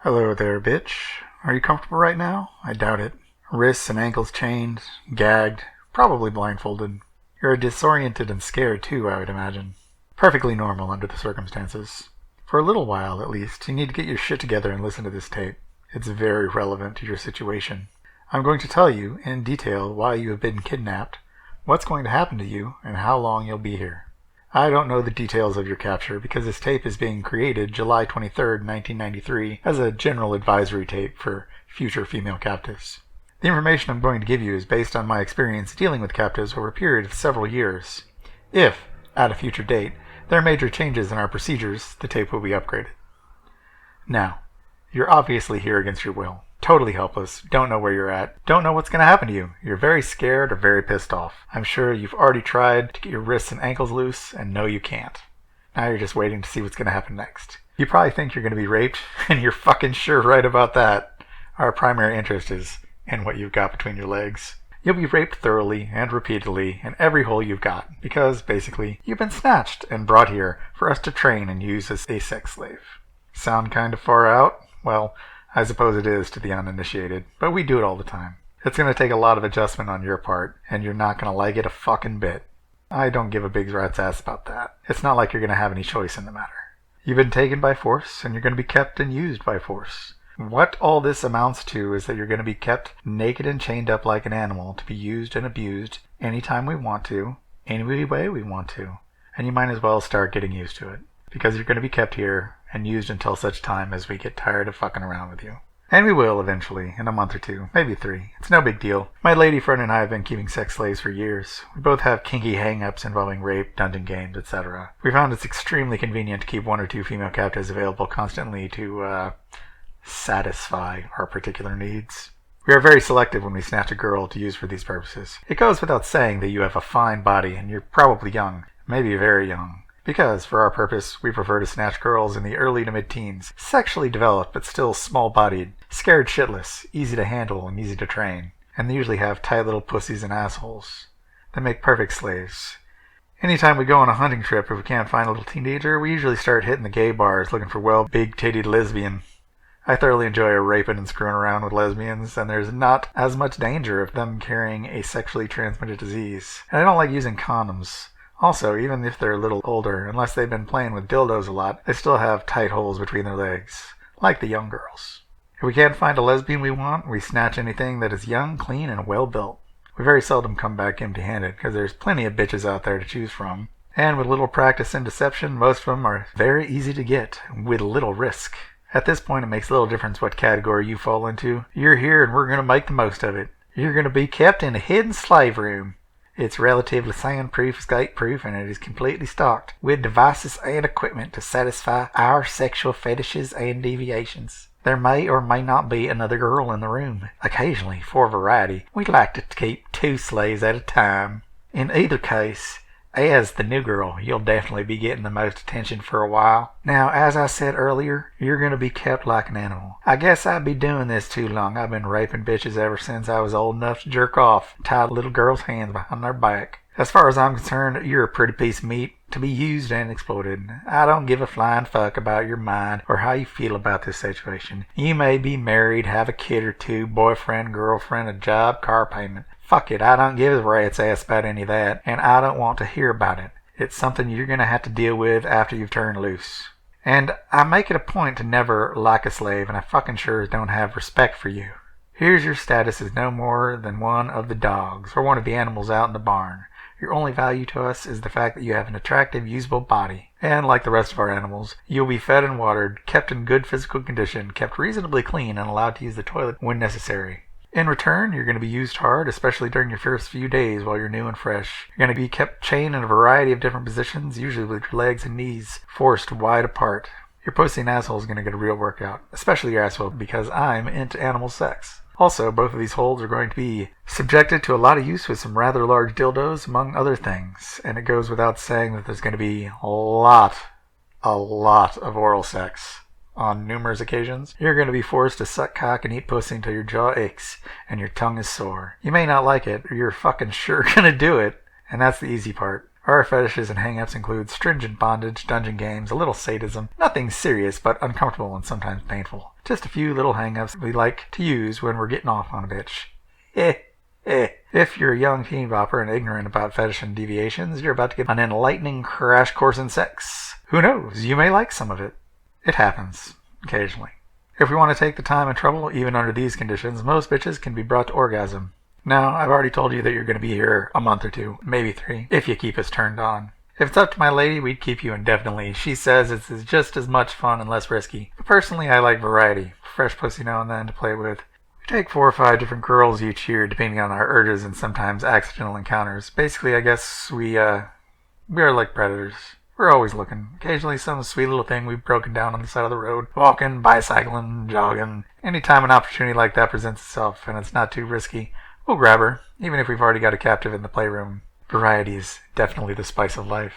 Hello there, bitch. Are you comfortable right now? I doubt it. Wrists and ankles chained, gagged, probably blindfolded. You're disoriented and scared too, I would imagine. Perfectly normal under the circumstances. For a little while, at least, you need to get your shit together and listen to this tape. It's very relevant to your situation. I'm going to tell you, in detail, why you have been kidnapped, what's going to happen to you, and how long you'll be here. I don't know the details of your capture because this tape is being created July 23rd, 1993 as a general advisory tape for future female captives. The information I'm going to give you is based on my experience dealing with captives over a period of several years. If, at a future date, there are major changes in our procedures, the tape will be upgraded. Now, you're obviously here against your will. Totally helpless, don't know where you're at, don't know what's going to happen to you. You're very scared or very pissed off. I'm sure you've already tried to get your wrists and ankles loose and know you can't. Now you're just waiting to see what's going to happen next. You probably think you're going to be raped, and you're fucking sure right about that. Our primary interest is in what you've got between your legs. You'll be raped thoroughly and repeatedly in every hole you've got, because, basically, you've been snatched and brought here for us to train and use as a sex slave. Sound kind of far out? Well, I suppose it is to the uninitiated, but we do it all the time. It's going to take a lot of adjustment on your part, and you're not going to like it a fucking bit. I don't give a big rat's ass about that. It's not like you're going to have any choice in the matter. You've been taken by force, and you're going to be kept and used by force. What all this amounts to is that you're going to be kept naked and chained up like an animal to be used and abused anytime we want to, any way we want to. And you might as well start getting used to it, because you're going to be kept here and used until such time as we get tired of fucking around with you. And we will eventually, in a month or two, maybe 3. It's no big deal. My lady friend and I have been keeping sex slaves for years. We both have kinky hang-ups involving rape, dungeon games, etc. We found it's extremely convenient to keep 1 or 2 female captives available constantly to, satisfy our particular needs. We are very selective when we snatch a girl to use for these purposes. It goes without saying that you have a fine body and you're probably young, maybe very young. Because, for our purpose, we prefer to snatch girls in the early to mid-teens, sexually developed but still small-bodied, scared shitless, easy to handle and easy to train, and they usually have tight little pussies and assholes. They make perfect slaves. Anytime we go on a hunting trip, if we can't find a little teenager, we usually start hitting the gay bars looking for, well, big-tittied lesbian. I thoroughly enjoy raping and screwing around with lesbians, and there's not as much danger of them carrying a sexually transmitted disease. And I don't like using condoms. Also, even if they're a little older, unless they've been playing with dildos a lot, they still have tight holes between their legs, like the young girls. If we can't find a lesbian we want, we snatch anything that is young, clean, and well-built. We very seldom come back empty-handed, because there's plenty of bitches out there to choose from. And with little practice and deception, most of them are very easy to get, with little risk. At this point, it makes little difference what category you fall into. You're here and we're going to make the most of it. You're going to be kept in a hidden slave room. It's relatively soundproof, escape-proof, and it is completely stocked with devices and equipment to satisfy our sexual fetishes and deviations. There may or may not be another girl in the room. Occasionally, for variety, we like to keep 2 slaves at a time. In either case, as the new girl, you'll definitely be getting the most attention for a while. Now, as I said earlier, you're going to be kept like an animal. I guess I'd be doing this too long. I've been raping bitches ever since I was old enough to jerk off and tie little girls' hands behind their back. As far as I'm concerned, you're a pretty piece of meat to be used and exploited. I don't give a flying fuck about your mind or how you feel about this situation. You may be married, have a kid or 2, boyfriend, girlfriend, a job, car payment. Fuck it, I don't give a rat's ass about any of that, and I don't want to hear about it. It's something you're going to have to deal with after you've turned loose. And I make it a point to never like a slave, and I fucking sure don't have respect for you. Here's your status as no more than one of the dogs, or one of the animals out in the barn. Your only value to us is the fact that you have an attractive, usable body. And like the rest of our animals, you'll be fed and watered, kept in good physical condition, kept reasonably clean, and allowed to use the toilet when necessary. In return, you're going to be used hard, especially during your first few days while you're new and fresh. You're going to be kept chained in a variety of different positions, usually with your legs and knees forced wide apart. Your pussy and asshole is going to get a real workout, especially your asshole, because I'm into animal sex. Also, both of these holes are going to be subjected to a lot of use with some rather large dildos, among other things. And it goes without saying that there's going to be a lot of oral sex. On numerous occasions, you're going to be forced to suck cock and eat pussy until your jaw aches and your tongue is sore. You may not like it, or you're fucking sure going to do it, and that's the easy part. Our fetishes and hang-ups include stringent bondage, dungeon games, a little sadism, nothing serious but uncomfortable and sometimes painful. Just a few little hang-ups we like to use when we're getting off on a bitch. If you're a young teen bopper and ignorant about fetish and deviations, you're about to get an enlightening crash course in sex. Who knows, you may like some of it. It happens, occasionally. If we want to take the time and trouble, even under these conditions, most bitches can be brought to orgasm. Now, I've already told you that you're going to be here a month or 2, maybe 3, if you keep us turned on. If it's up to my lady, we'd keep you indefinitely. She says it's just as much fun and less risky. But personally, I like variety. Fresh pussy now and then to play with. We take 4 or 5 different girls each year, depending on our urges and sometimes accidental encounters. Basically, I guess we are like predators. We're always looking. Occasionally some sweet little thing we've broken down on the side of the road. Walking, bicycling, jogging. Anytime an opportunity like that presents itself and it's not too risky, we'll grab her, even if we've already got a captive in the playroom. Variety is definitely the spice of life.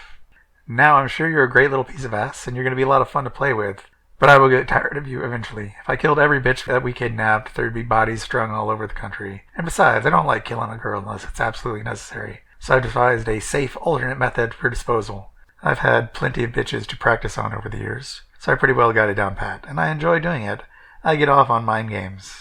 Now I'm sure you're a great little piece of ass, and you're going to be a lot of fun to play with. But I will get tired of you eventually. If I killed every bitch that we kidnapped, there'd be bodies strung all over the country. And besides, I don't like killing a girl unless it's absolutely necessary. So I've devised a safe alternate method for disposal. I've had plenty of bitches to practice on over the years, so I pretty well got it down pat, and I enjoy doing it. I get off on mind games.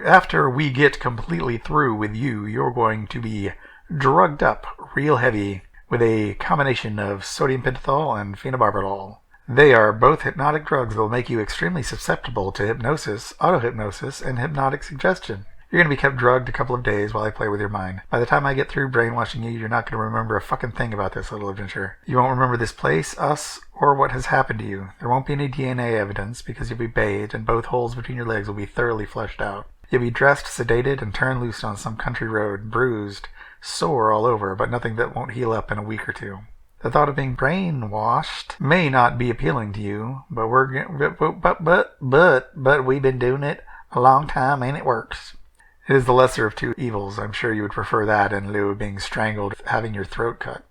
After we get completely through with you, you're going to be drugged up real heavy with a combination of sodium pentothal and phenobarbital. They are both hypnotic drugs that will make you extremely susceptible to hypnosis, auto-hypnosis, and hypnotic suggestion. You're going to be kept drugged a couple of days while I play with your mind. By the time I get through brainwashing you, you're not going to remember a fucking thing about this little adventure. You won't remember this place, us, or what has happened to you. There won't be any DNA evidence because you'll be bathed and both holes between your legs will be thoroughly fleshed out. You'll be dressed, sedated, and turned loose on some country road, bruised, sore all over, but nothing that won't heal up in a week or 2. The thought of being brainwashed may not be appealing to you, but we've been doing it a long time and it works. It is the lesser of 2 evils. I'm sure you would prefer that in lieu of being strangled, having your throat cut.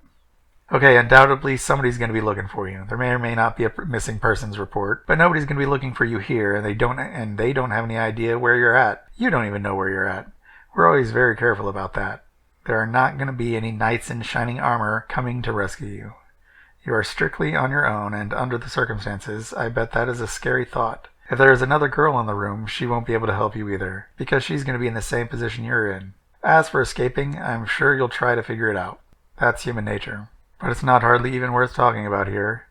Okay, undoubtedly somebody's going to be looking for you. There may or may not be a missing persons report, but nobody's going to be looking for you here, and they don't have any idea where you're at. You don't even know where you're at. We're always very careful about that. There are not going to be any knights in shining armor coming to rescue you. You are strictly on your own, and under the circumstances, I bet that is a scary thought. If there is another girl in the room, she won't be able to help you either, because she's going to be in the same position you're in. As for escaping, I'm sure you'll try to figure it out. That's human nature. But it's not hardly even worth talking about here.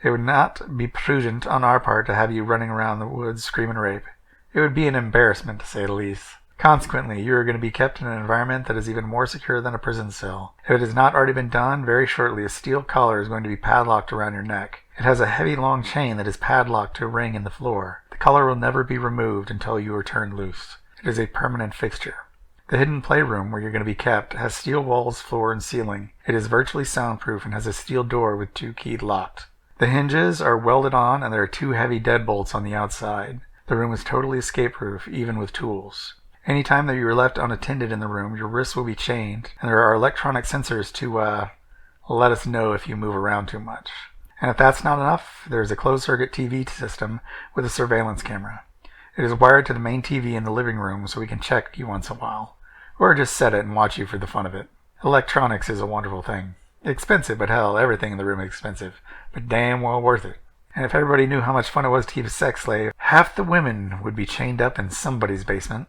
It would not be prudent on our part to have you running around the woods screaming rape. It would be an embarrassment, to say the least. Consequently, you are going to be kept in an environment that is even more secure than a prison cell. If it has not already been done, very shortly a steel collar is going to be padlocked around your neck. It has a heavy long chain that is padlocked to a ring in the floor. The collar will never be removed until you are turned loose. It is a permanent fixture. The hidden playroom where you're going to be kept has steel walls, floor, and ceiling. It is virtually soundproof and has a steel door with 2 keyed locks. The hinges are welded on and there are 2 heavy deadbolts on the outside. The room is totally escape-proof, even with tools. Any time that you are left unattended in the room, your wrists will be chained, and there are electronic sensors to let us know if you move around too much. And if that's not enough, there is a closed-circuit TV system with a surveillance camera. It is wired to the main TV in the living room so we can check you once in a while, or just set it and watch you for the fun of it. Electronics is a wonderful thing. Expensive, but hell, everything in the room is expensive, but damn well worth it. And if everybody knew how much fun it was to keep a sex slave, half the women would be chained up in somebody's basement.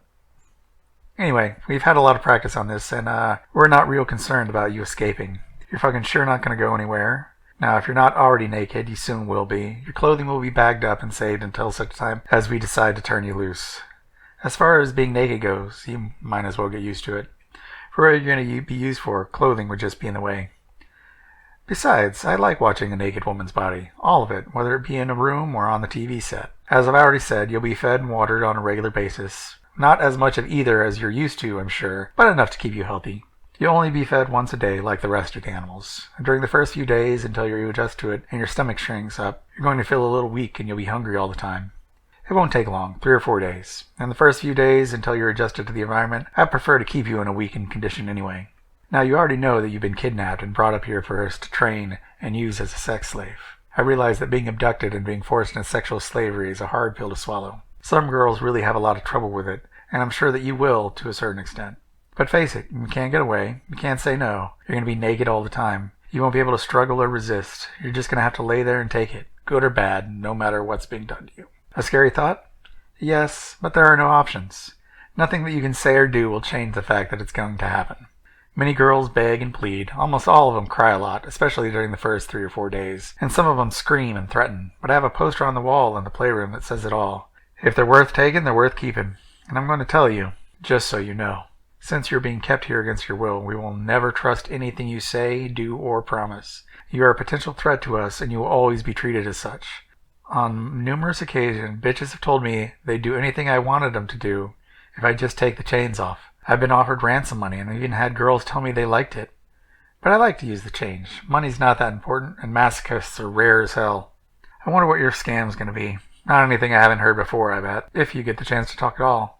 Anyway, we've had a lot of practice on this, and we're not real concerned about you escaping. You're fucking sure not going to go anywhere. Now, if you're not already naked, you soon will be. Your clothing will be bagged up and saved until such time as we decide to turn you loose. As far as being naked goes, you might as well get used to it. For what you're going to be used for, clothing would just be in the way. Besides, I like watching a naked woman's body. All of it, whether it be in a room or on the TV set. As I've already said, you'll be fed and watered on a regular basis. Not as much of either as you're used to, I'm sure, but enough to keep you healthy. You'll only be fed once a day like the rest of the animals. And during the first few days, until you adjust to it and your stomach shrinks up, you're going to feel a little weak and you'll be hungry all the time. It won't take long, 3 or 4 days. And the first few days, until you're adjusted to the environment, I prefer to keep you in a weakened condition anyway. Now, you already know that you've been kidnapped and brought up here for us to train and use as a sex slave. I realize that being abducted and being forced into sexual slavery is a hard pill to swallow. Some girls really have a lot of trouble with it, and I'm sure that you will to a certain extent. But face it, you can't get away. You can't say no. You're going to be naked all the time. You won't be able to struggle or resist. You're just going to have to lay there and take it, good or bad, no matter what's being done to you. A scary thought? Yes, but there are no options. Nothing that you can say or do will change the fact that it's going to happen. Many girls beg and plead. Almost all of them cry a lot, especially during the first 3 or 4 days. And some of them scream and threaten. But I have a poster on the wall in the playroom that says it all. If they're worth taking, they're worth keeping. And I'm going to tell you, just so you know. Since you're being kept here against your will, we will never trust anything you say, do, or promise. You are a potential threat to us, and you will always be treated as such. On numerous occasions, bitches have told me they'd do anything I wanted them to do if I just take the chains off. I've been offered ransom money, and I've even had girls tell me they liked it. But I like to use the change. Money's not that important, and masochists are rare as hell. I wonder what your scam's going to be. Not anything I haven't heard before, I bet, if you get the chance to talk at all.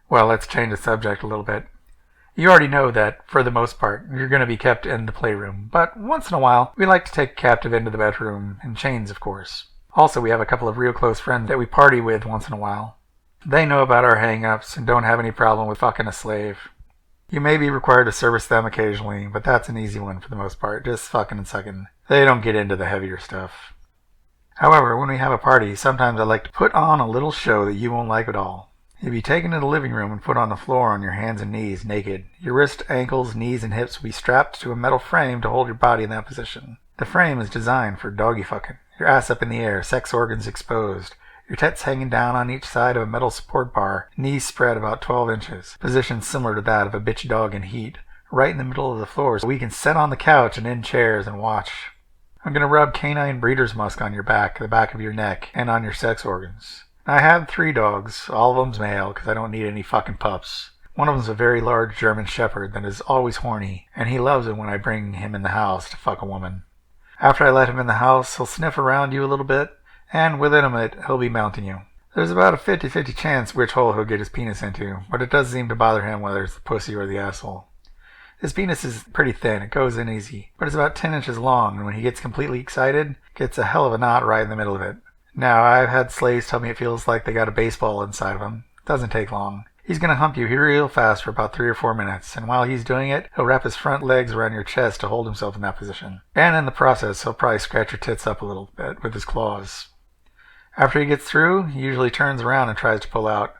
Well, let's change the subject a little bit. You already know that, for the most part, you're going to be kept in the playroom, but once in a while, we like to take a captive into the bedroom, in chains, of course. Also, we have a couple of real close friends that we party with once in a while. They know about our hang-ups and don't have any problem with fucking a slave. You may be required to service them occasionally, but that's an easy one for the most part, just fucking and sucking. They don't get into the heavier stuff. However, when we have a party, sometimes I like to put on a little show that you won't like at all. You'll be taken to the living room and put on the floor on your hands and knees, naked. Your wrists, ankles, knees, and hips will be strapped to a metal frame to hold your body in that position. The frame is designed for doggy fucking. Your ass up in the air, sex organs exposed. Your tits hanging down on each side of a metal support bar, knees spread about 12 inches, position similar to that of a bitch dog in heat, right in the middle of the floor so we can sit on the couch and in chairs and watch. I'm going to rub canine breeder's musk on your back, the back of your neck, and on your sex organs. I have 3 dogs, all of them's male, because I don't need any fucking pups. One of them's a very large German shepherd that is always horny, and he loves it when I bring him in the house to fuck a woman. After I let him in the house, he'll sniff around you a little bit, and within a minute, he'll be mounting you. There's about a 50-50 chance which hole he'll get his penis into, but it doesn't seem to bother him whether it's the pussy or the asshole. His penis is pretty thin, it goes in easy, but it's about 10 inches long, and when he gets completely excited, gets a hell of a knot right in the middle of it. Now, I've had slaves tell me it feels like they got a baseball inside of him. It doesn't take long. He's going to hump you real fast for about 3 or 4 minutes, and while he's doing it, he'll wrap his front legs around your chest to hold himself in that position. And in the process, he'll probably scratch your tits up a little bit with his claws. After he gets through, he usually turns around and tries to pull out.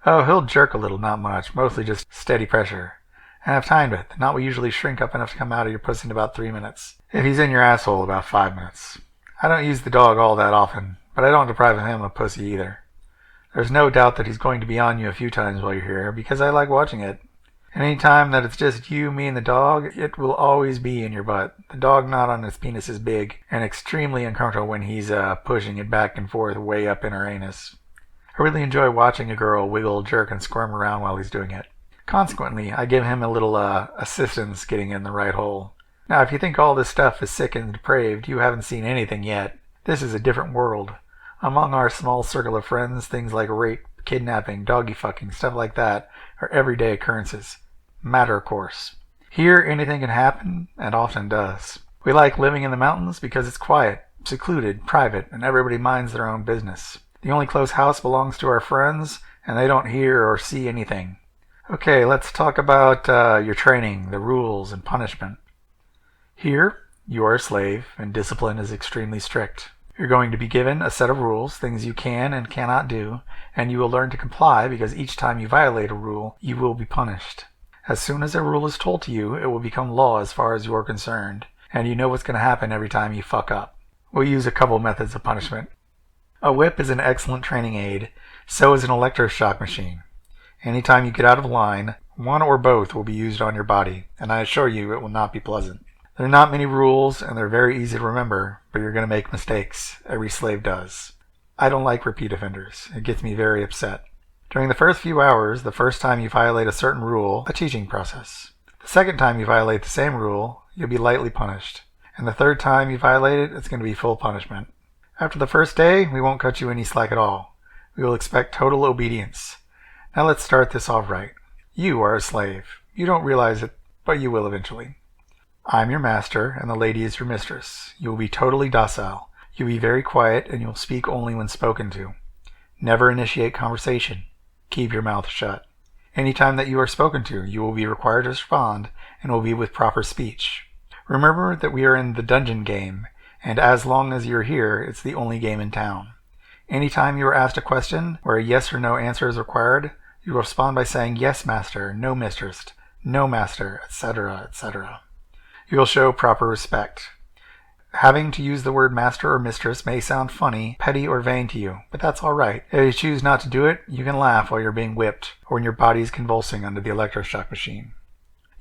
Oh, he'll jerk a little, not much, mostly just steady pressure. And I've timed it. The knot will usually shrink up enough to come out of your pussy in about 3 minutes. If he's in your asshole, about 5 minutes. I don't use the dog all that often, but I don't deprive him of pussy either. There's no doubt that he's going to be on you a few times while you're here, because I like watching it. And any time that it's just you, me, and the dog, it will always be in your butt. The dog knot on his penis is big, and extremely uncomfortable when he's pushing it back and forth way up in her anus. I really enjoy watching a girl wiggle, jerk, and squirm around while he's doing it. Consequently, I give him a little assistance getting in the right hole. Now, if you think all this stuff is sick and depraved, you haven't seen anything yet. This is a different world. Among our small circle of friends, things like rape, kidnapping, doggy fucking, stuff like that are everyday occurrences. Matter of course. Here, anything can happen, and often does. We like living in the mountains because it's quiet, secluded, private, and everybody minds their own business. The only close house belongs to our friends, and they don't hear or see anything. Okay, let's talk about your training, the rules, and punishment. Here, you are a slave, and discipline is extremely strict. You're going to be given a set of rules, things you can and cannot do, and you will learn to comply because each time you violate a rule, you will be punished. As soon as a rule is told to you, it will become law as far as you are concerned, and you know what's going to happen every time you fuck up. We'll use a couple methods of punishment. A whip is an excellent training aid, so is an electroshock machine. Anytime you get out of line, one or both will be used on your body, and I assure you it will not be pleasant. There are not many rules, and they're very easy to remember, but you're going to make mistakes. Every slave does. I don't like repeat offenders. It gets me very upset. During the first few hours, the first time you violate a certain rule, a teaching process. The second time you violate the same rule, you'll be lightly punished. And the third time you violate it, it's going to be full punishment. After the first day, we won't cut you any slack at all. We will expect total obedience. Now let's start this off right. You are a slave. You don't realize it, but you will eventually. I'm your master, and the lady is your mistress. You will be totally docile. You will be very quiet, and you will speak only when spoken to. Never initiate conversation. Keep your mouth shut. Any time that you are spoken to, you will be required to respond, and will be with proper speech. Remember that we are in the dungeon game, and as long as you're here, it's the only game in town. Anytime you are asked a question where a yes or no answer is required, you will respond by saying yes, master, no, mistress, no, master, etc., etc. You will show proper respect. Having to use the word master or mistress may sound funny, petty, or vain to you, but that's alright. If you choose not to do it, you can laugh while you're being whipped, or when your body is convulsing under the electroshock machine.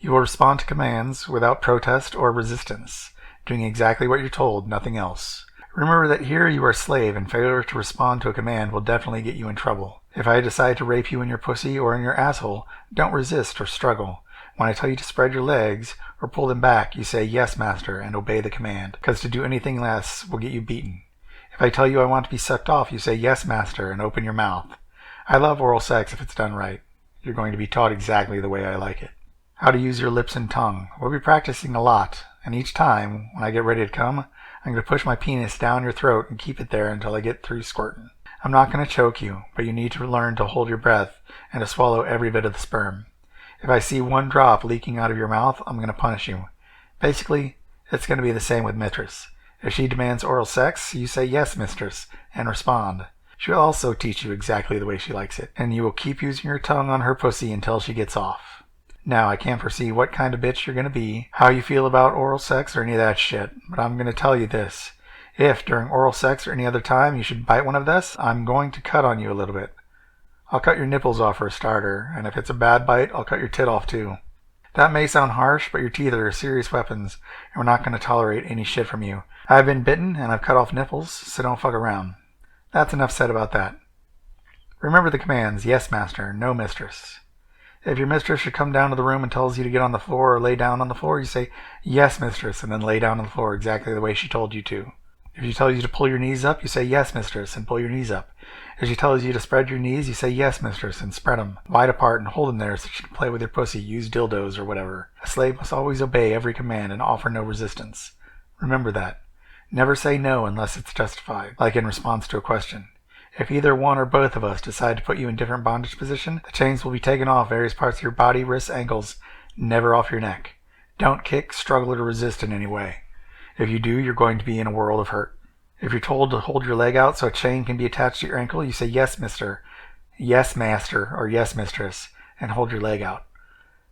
You will respond to commands without protest or resistance, doing exactly what you're told, nothing else. Remember that here you are a slave, and failure to respond to a command will definitely get you in trouble. If I decide to rape you in your pussy or in your asshole, don't resist or struggle. When I tell you to spread your legs or pull them back, you say yes, master, and obey the command, because to do anything less will get you beaten. If I tell you I want to be sucked off, you say yes, master, and open your mouth. I love oral sex if it's done right. You're going to be taught exactly the way I like it. How to use your lips and tongue. We'll be practicing a lot, and each time, when I get ready to come, I'm going to push my penis down your throat and keep it there until I get through squirting. I'm not going to choke you, but you need to learn to hold your breath and to swallow every bit of the sperm. If I see one drop leaking out of your mouth, I'm going to punish you. Basically, it's going to be the same with mistress. If she demands oral sex, you say yes, mistress, and respond. She will also teach you exactly the way she likes it, and you will keep using your tongue on her pussy until she gets off. Now, I can't foresee what kind of bitch you're going to be, how you feel about oral sex, or any of that shit, but I'm going to tell you this. If, during oral sex or any other time, you should bite one of this, I'm going to cut on you a little bit. I'll cut your nipples off for a starter, and if it's a bad bite, I'll cut your tit off too. That may sound harsh, but your teeth are serious weapons, and we're not going to tolerate any shit from you. I've been bitten, and I've cut off nipples, so don't fuck around. That's enough said about that. Remember the commands, yes, master, no, mistress. If your mistress should come down to the room and tells you to get on the floor or lay down on the floor, you say, yes, mistress, and then lay down on the floor exactly the way she told you to. If she tells you to pull your knees up, you say, yes, mistress, and pull your knees up. If she tells you to spread your knees, you say, yes, mistress, and spread them wide apart and hold them there so she can play with your pussy, use dildos or whatever. A slave must always obey every command and offer no resistance. Remember that. Never say no unless it's justified, like in response to a question. If either one or both of us decide to put you in different bondage position, the chains will be taken off various parts of your body, wrists, ankles, never off your neck. Don't kick, struggle, or resist in any way. If you do, you're going to be in a world of hurt. If you're told to hold your leg out so a chain can be attached to your ankle, you say yes, mister, yes, master, or yes, mistress, and hold your leg out.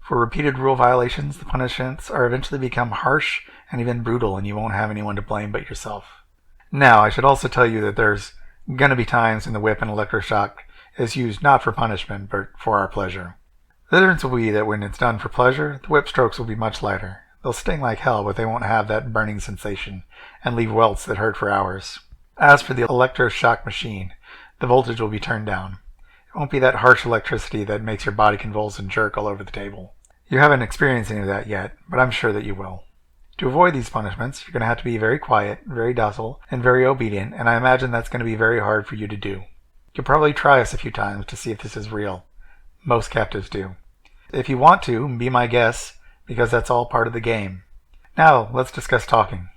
For repeated rule violations, the punishments are eventually become harsh and even brutal, and you won't have anyone to blame but yourself. Now, I should also tell you that there's going to be times when the whip and electroshock is used not for punishment, but for our pleasure. The difference will be that when it's done for pleasure, the whip strokes will be much lighter. They'll sting like hell, but they won't have that burning sensation and leave welts that hurt for hours. As for the electroshock machine, the voltage will be turned down. It won't be that harsh electricity that makes your body convulse and jerk all over the table. You haven't experienced any of that yet, but I'm sure that you will. To avoid these punishments, you're going to have to be very quiet, very docile, and very obedient, and I imagine that's going to be very hard for you to do. You'll probably try us a few times to see if this is real. Most captives do. If you want to, be my guest, because that's all part of the game. Now, let's discuss talking.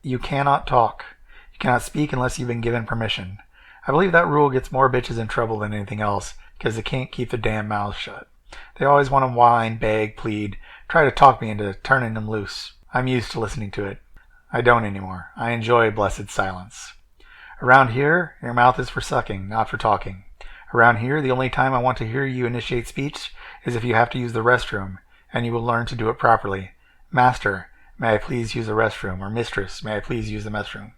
You cannot talk. You cannot speak unless you've been given permission. I believe that rule gets more bitches in trouble than anything else, because they can't keep their damn mouths shut. They always want to whine, beg, plead, try to talk me into turning them loose. I'm used to listening to it. I don't anymore. I enjoy blessed silence. Around here, your mouth is for sucking, not for talking. Around here, the only time I want to hear you initiate speech is if you have to use the restroom, and you will learn to do it properly. Master, may I please use the restroom? Or mistress, may I please use the restroom?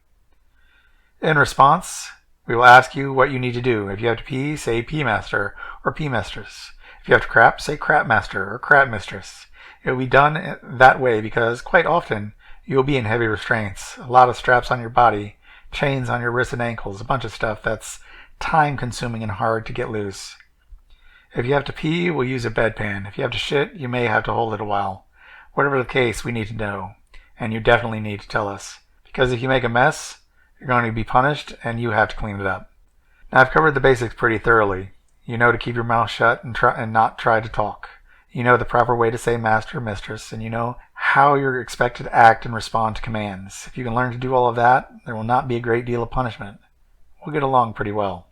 In response, we will ask you what you need to do. If you have to pee, say pee master or pee mistress. If you have to crap, say crap master or crap mistress. It will be done that way because, quite often, you will be in heavy restraints, a lot of straps on your body, chains on your wrists and ankles, a bunch of stuff that's time-consuming and hard to get loose. If you have to pee, we'll use a bedpan. If you have to shit, you may have to hold it a while. Whatever the case, we need to know, and you definitely need to tell us, because if you make a mess, you're going to be punished, and you have to clean it up. Now, I've covered the basics pretty thoroughly. You know to keep your mouth shut and not try to talk. You know the proper way to say master or mistress, and you know how you're expected to act and respond to commands. If you can learn to do all of that, there will not be a great deal of punishment. We'll get along pretty well.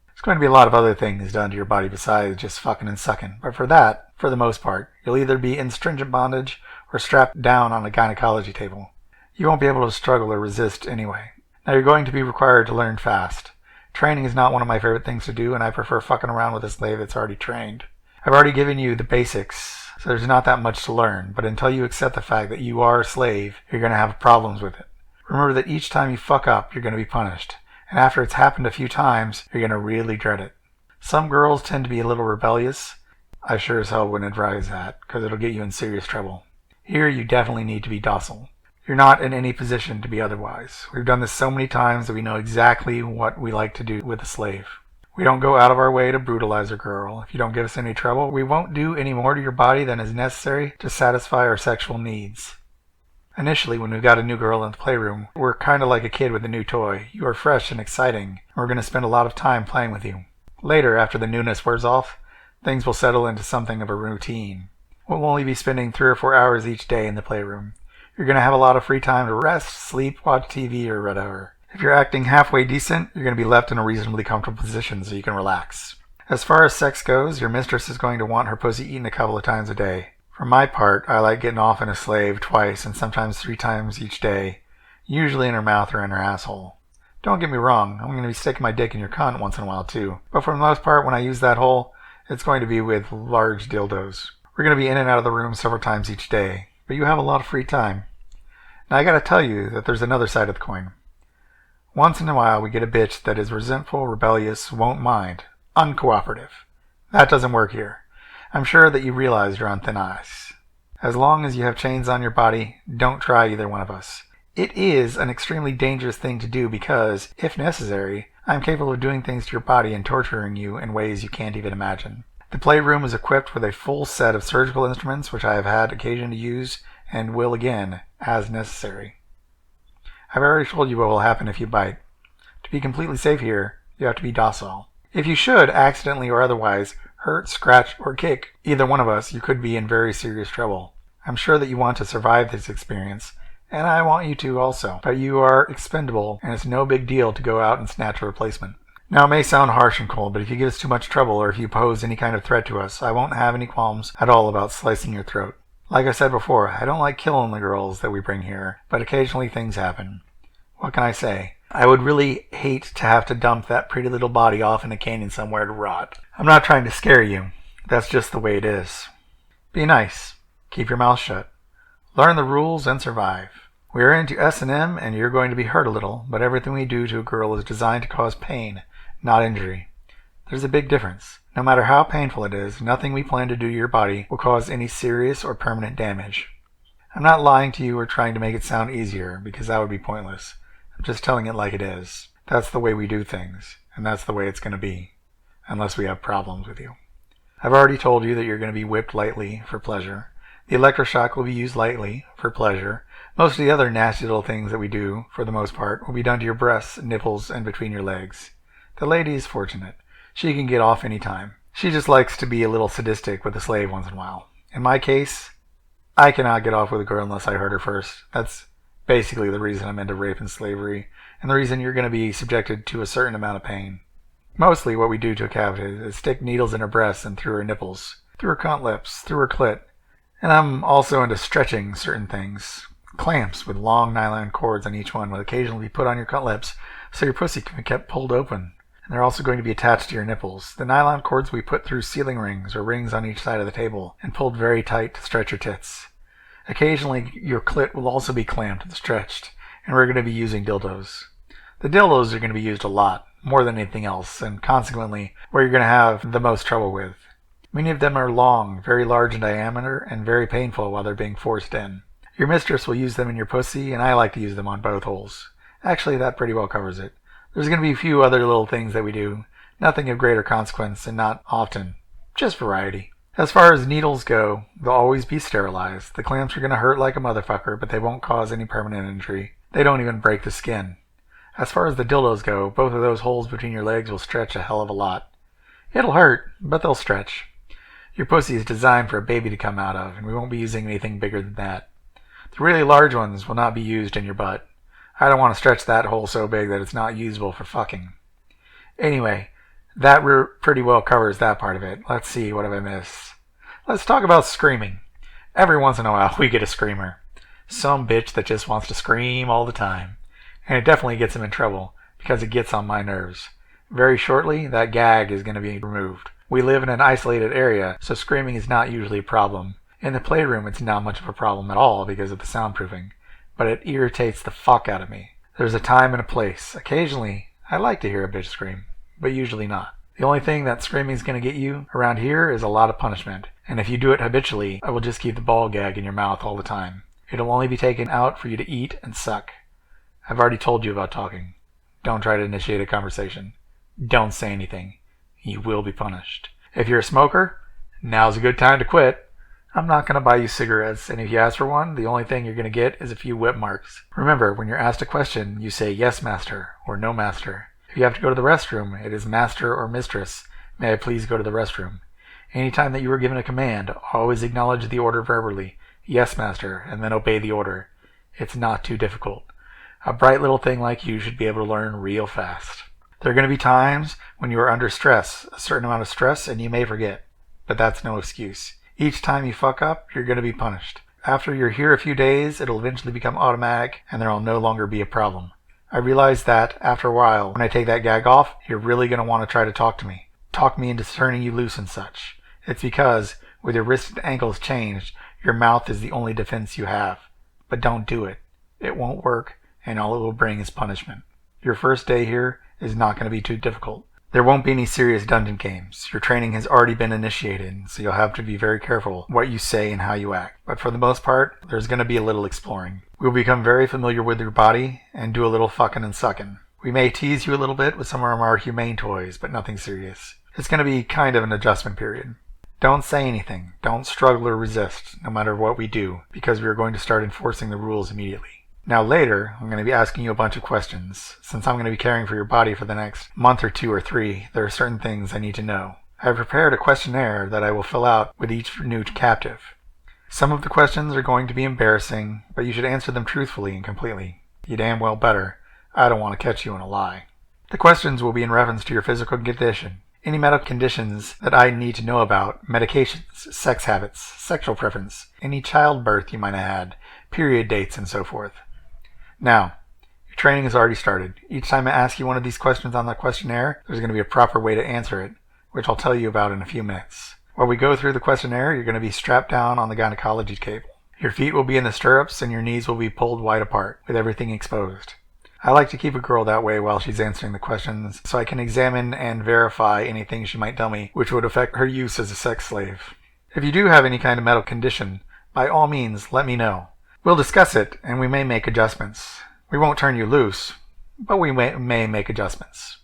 There's going to be a lot of other things done to your body besides just fucking and sucking, but for that, for the most part, you'll either be in stringent bondage or strapped down on a gynecology table. You won't be able to struggle or resist anyway. Now you're going to be required to learn fast. Training is not one of my favorite things to do, and I prefer fucking around with a slave that's already trained. I've already given you the basics, so there's not that much to learn, but until you accept the fact that you are a slave, you're going to have problems with it. Remember that each time you fuck up, you're going to be punished, and after it's happened a few times, you're going to really dread it. Some girls tend to be a little rebellious. I sure as hell wouldn't advise that, because it'll get you in serious trouble. Here, you definitely need to be docile. You're not in any position to be otherwise. We've done this so many times that we know exactly what we like to do with a slave. We don't go out of our way to brutalize a girl. If you don't give us any trouble, we won't do any more to your body than is necessary to satisfy our sexual needs. Initially, when we've got a new girl in the playroom, we're kind of like a kid with a new toy. You are fresh and exciting, and we're going to spend a lot of time playing with you. Later, after the newness wears off, things will settle into something of a routine. We'll only be spending 3 or 4 hours each day in the playroom. You're going to have a lot of free time to rest, sleep, watch TV, or whatever. If you're acting halfway decent, you're going to be left in a reasonably comfortable position so you can relax. As far as sex goes, your mistress is going to want her pussy eaten a couple of times a day. For my part, I like getting off in a slave twice and sometimes 3 times each day, usually in her mouth or in her asshole. Don't get me wrong, I'm going to be sticking my dick in your cunt once in a while too, but for the most part, when I use that hole, it's going to be with large dildos. We're going to be in and out of the room several times each day, but you have a lot of free time. Now I gotta tell you that there's another side of the coin. Once in a while we get a bitch that is resentful, rebellious, won't mind, uncooperative. That doesn't work here. I'm sure that you realize you're on thin ice. As long as you have chains on your body, don't try either one of us. It is an extremely dangerous thing to do because, if necessary, I'm capable of doing things to your body and torturing you in ways you can't even imagine. The playroom is equipped with a full set of surgical instruments which I have had occasion to use and will again, as necessary. I've already told you what will happen if you bite. To be completely safe here, you have to be docile. If you should, accidentally or otherwise, hurt, scratch, or kick either one of us, you could be in very serious trouble. I'm sure that you want to survive this experience, and I want you to also, but you are expendable, and it's no big deal to go out and snatch a replacement. Now, it may sound harsh and cold, but if you give us too much trouble or if you pose any kind of threat to us, I won't have any qualms at all about slicing your throat. Like I said before, I don't like killing the girls that we bring here, but occasionally things happen. What can I say? I would really hate to have to dump that pretty little body off in a canyon somewhere to rot. I'm not trying to scare you. That's just the way it is. Be nice. Keep your mouth shut. Learn the rules and survive. We are into S&M and you're going to be hurt a little, but everything we do to a girl is designed to cause pain, not injury. There's a big difference. No matter how painful it is, nothing we plan to do to your body will cause any serious or permanent damage. I'm not lying to you or trying to make it sound easier, because that would be pointless. I'm just telling it like it is. That's the way we do things, and that's the way it's going to be, unless we have problems with you. I've already told you that you're going to be whipped lightly for pleasure. The electroshock will be used lightly for pleasure. Most of the other nasty little things that we do, for the most part, will be done to your breasts, nipples, and between your legs. The lady is fortunate. She can get off any time. She just likes to be a little sadistic with a slave once in a while. In my case, I cannot get off with a girl unless I hurt her first. That's basically the reason I'm into rape and slavery, and the reason you're going to be subjected to a certain amount of pain. Mostly what we do to a captive is stick needles in her breasts and through her nipples, through her cunt lips, through her clit. And I'm also into stretching certain things. Clamps with long nylon cords on each one will occasionally be put on your cunt lips so your pussy can be kept pulled open. And they're also going to be attached to your nipples. The nylon cords we put through ceiling rings or rings on each side of the table and pulled very tight to stretch your tits. Occasionally your clit will also be clamped and stretched, and we're going to be using dildos. The dildos are going to be used a lot, more than anything else, and consequently where you're going to have the most trouble with. Many of them are long, very large in diameter, and very painful while they're being forced in. Your mistress will use them in your pussy, and I like to use them on both holes. Actually, that pretty well covers it. There's going to be a few other little things that we do, nothing of greater consequence and not often, just variety. As far as needles go, they'll always be sterilized. The clamps are going to hurt like a motherfucker, but they won't cause any permanent injury. They don't even break the skin. As far as the dildos go, both of those holes between your legs will stretch a hell of a lot. It'll hurt, but they'll stretch. Your pussy is designed for a baby to come out of, and we won't be using anything bigger than that. The really large ones will not be used in your butt. I don't want to stretch that hole so big that it's not usable for fucking. Anyway, that pretty well covers that part of it. Let's see, what have I missed? Let's talk about screaming. Every once in a while we get a screamer. Some bitch that just wants to scream all the time. And it definitely gets him in trouble, because it gets on my nerves. Very shortly, that gag is going to be removed. We live in an isolated area, so screaming is not usually a problem. In the playroom, it's not much of a problem at all because of the soundproofing, but it irritates the fuck out of me. There's a time and a place. Occasionally, I like to hear a bitch scream, but usually not. The only thing that screaming is going to get you around here is a lot of punishment, and if you do it habitually, I will just keep the ball gag in your mouth all the time. It'll only be taken out for you to eat and suck. I've already told you about talking. Don't try to initiate a conversation. Don't say anything. You will be punished. If you're a smoker, now's a good time to quit. I'm not going to buy you cigarettes, and if you ask for one, the only thing you're going to get is a few whip marks. Remember, when you're asked a question, you say yes, master, or no, master. If you have to go to the restroom, it is master or mistress. May I please go to the restroom? Anytime that you are given a command, always acknowledge the order verbally. Yes, master, and then obey the order. It's not too difficult. A bright little thing like you should be able to learn real fast. There are going to be times when you are under stress, a certain amount of stress, and you may forget. But that's no excuse. Each time you fuck up, you're going to be punished. After you're here a few days, it'll eventually become automatic, and there'll no longer be a problem. I realize that, after a while, when I take that gag off, you're really going to want to try to talk to me. Talk me into turning you loose and such. It's because, with your wrists and ankles changed, your mouth is the only defense you have. But don't do it. It won't work, and all it will bring is punishment. Your first day here is not going to be too difficult. There won't be any serious dungeon games. Your training has already been initiated, so you'll have to be very careful what you say and how you act. But for the most part, there's going to be a little exploring. We'll become very familiar with your body and do a little fucking and sucking. We may tease you a little bit with some of our humane toys, but nothing serious. It's going to be kind of an adjustment period. Don't say anything. Don't struggle or resist, no matter what we do, because we are going to start enforcing the rules immediately. Now later, I'm going to be asking you a bunch of questions. Since I'm going to be caring for your body for the next month or 2 or 3, there are certain things I need to know. I have prepared a questionnaire that I will fill out with each new captive. Some of the questions are going to be embarrassing, but you should answer them truthfully and completely. You damn well better. I don't want to catch you in a lie. The questions will be in reference to your physical condition, any medical conditions that I need to know about, medications, sex habits, sexual preference, any childbirth you might have had, period dates, and so forth. Now, your training has already started. Each time I ask you one of these questions on the questionnaire, there's going to be a proper way to answer it, which I'll tell you about in a few minutes. While we go through the questionnaire, you're going to be strapped down on the gynecology table. Your feet will be in the stirrups and your knees will be pulled wide apart, with everything exposed. I like to keep a girl that way while she's answering the questions, so I can examine and verify anything she might tell me which would affect her use as a sex slave. If you do have any kind of medical condition, by all means, let me know. We'll discuss it, and we may make adjustments. We won't turn you loose, but we may make adjustments.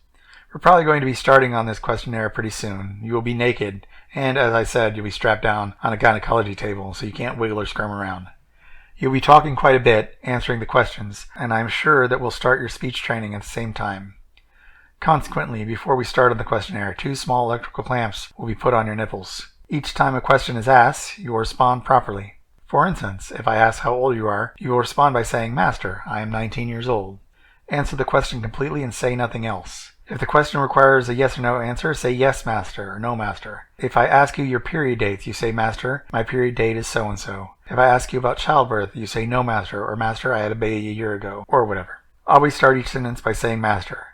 We're probably going to be starting on this questionnaire pretty soon. You will be naked, and as I said, you'll be strapped down on a gynecology table, so you can't wiggle or squirm around. You'll be talking quite a bit, answering the questions, and I'm sure that we'll start your speech training at the same time. Consequently, before we start on the questionnaire, 2 small electrical clamps will be put on your nipples. Each time a question is asked, you will respond properly. For instance, if I ask how old you will respond by saying, Master, I am 19 years old. Answer the question completely and say nothing else. If the question requires a yes or no answer, say yes, Master, or no, Master. If I ask you your period dates, you say, Master, my period date is so-and-so. If I ask you about childbirth, you say, no, Master, or Master, I had a baby a year ago, or whatever. Always start each sentence by saying Master,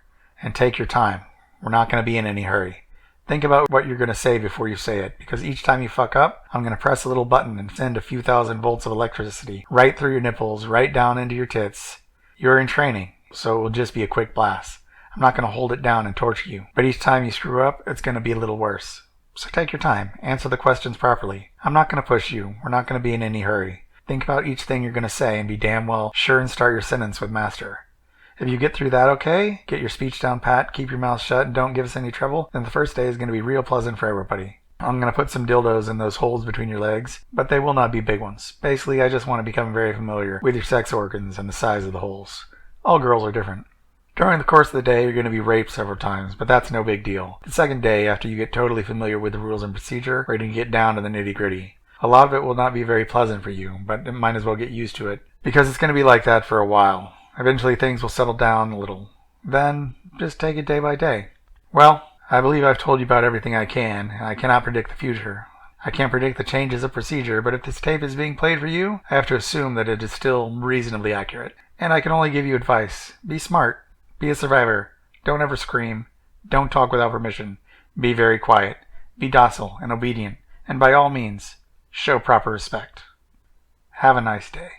and take your time. We're not going to be in any hurry. Think about what you're going to say before you say it, because each time you fuck up, I'm going to press a little button and send a few thousand volts of electricity right through your nipples, right down into your tits. You're in training, so it will just be a quick blast. I'm not going to hold it down and torture you, but each time you screw up, it's going to be a little worse. So take your time, answer the questions properly. I'm not going to push you. We're not going to be in any hurry. Think about each thing you're going to say and be damn well sure and start your sentence with Master. If you get through that okay, get your speech down pat, keep your mouth shut, and don't give us any trouble, then the first day is going to be real pleasant for everybody. I'm going to put some dildos in those holes between your legs, but they will not be big ones. Basically, I just want to become very familiar with your sex organs and the size of the holes. All girls are different. During the course of the day, you're going to be raped several times, but that's no big deal. The second day, after you get totally familiar with the rules and procedure, we're going to get down to the nitty-gritty. A lot of it will not be very pleasant for you, but you might as well get used to it, because it's going to be like that for a while. Eventually things will settle down a little. Then, just take it day by day. Well, I believe I've told you about everything I can, and I cannot predict the future. I can't predict the changes of procedure, but if this tape is being played for you, I have to assume that it is still reasonably accurate. And I can only give you advice. Be smart. Be a survivor. Don't ever scream. Don't talk without permission. Be very quiet. Be docile and obedient. And by all means, show proper respect. Have a nice day.